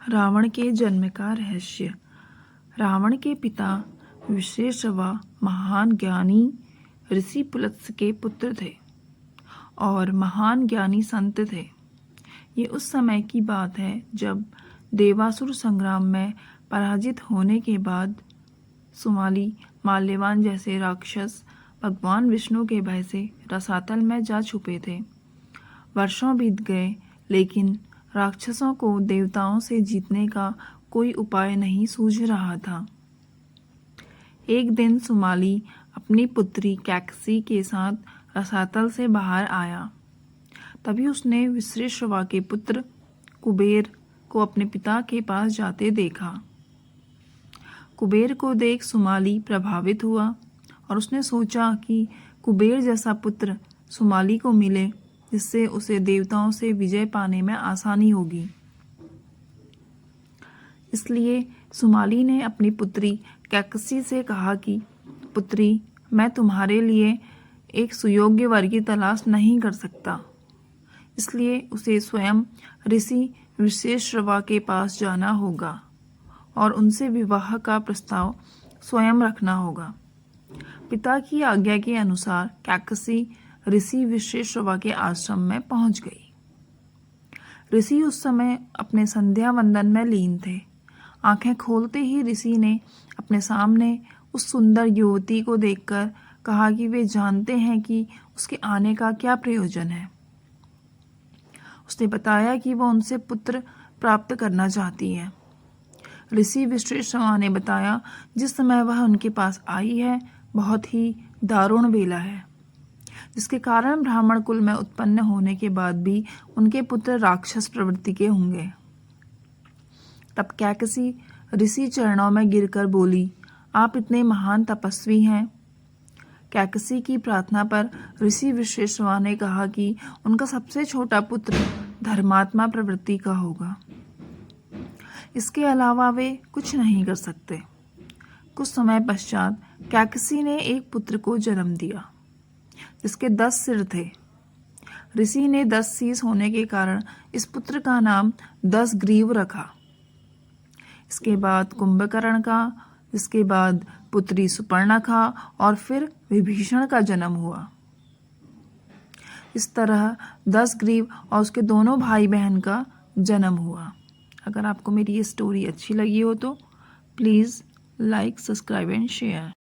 रावण के जन्म का रहस्य। रावण के पिता विश्वेश्रवा महान ज्ञानी ऋषि पुलत्स्य के पुत्र थे और महान ज्ञानी संत थे। ये उस समय की बात है जब देवासुर संग्राम में पराजित होने के बाद सुमाली माल्यवान जैसे राक्षस भगवान विष्णु के भय से रसातल में जा छुपे थे। वर्षों बीत गए लेकिन राक्षसों को देवताओं से जीतने का कोई उपाय नहीं सूझ रहा था। एक दिन सुमाली अपनी पुत्री कैकसी के साथ रसातल से बाहर आया। तभी उसने विश्वेश्रवा के पुत्र कुबेर को अपने पिता के पास जाते देखा। कुबेर को देख सुमाली प्रभावित हुआ और उसने सोचा कि कुबेर जैसा पुत्र सुमाली को मिले जिससे उसे देवताओं से विजय पाने में आसानी होगी। इसलिए सुमाली ने अपनी पुत्री कैकसी से कहा कि पुत्री, मैं तुम्हारे लिए एक सुयोग्य वर की तलाश नहीं कर सकता, इसलिए उसे स्वयं ऋषि विश्वेश्रवा के पास जाना होगा और उनसे विवाह का प्रस्ताव स्वयं रखना होगा। पिता की आज्ञा के अनुसार कैकसी ऋषि विश्वेश्रवा के आश्रम में पहुंच गई। ऋषि उस समय अपने संध्या वंदन में लीन थे। आंखें खोलते ही ऋषि ने अपने सामने उस सुंदर युवती को देखकर कहा कि वे जानते हैं कि उसके आने का क्या प्रयोजन है। उसने बताया कि वह उनसे पुत्र प्राप्त करना चाहती है। ऋषि विश्वेश्रवा ने बताया, जिस समय वह उनके पास आई है बहुत ही दारुण बेला है, जिसके कारण ब्राह्मण कुल में उत्पन्न होने के बाद भी उनके पुत्र राक्षस प्रवृत्ति के होंगे। तब कैकसी ऋषि चरणों में गिरकर बोली, आप इतने महान तपस्वी हैं। कैकसी की प्रार्थना पर ऋषि विश्वेश्रवा ने कहा कि उनका सबसे छोटा पुत्र धर्मात्मा प्रवृत्ति का होगा, इसके अलावा वे कुछ नहीं कर सकते। कुछ समय पश्चात कैकसी ने एक पुत्र को जन्म दिया जिसके 10 सिर थे। ऋषि ने 10 शीश होने के कारण इस पुत्र का नाम 10 ग्रीव रखा। इसके बाद कुंभकर्ण का, इसके बाद पुत्री सुपर्णखा और फिर विभीषण का जन्म हुआ। इस तरह 10 ग्रीव और उसके दोनों भाई बहन का जन्म हुआ। अगर आपको मेरी ये स्टोरी अच्छी लगी हो तो please like, subscribe and share.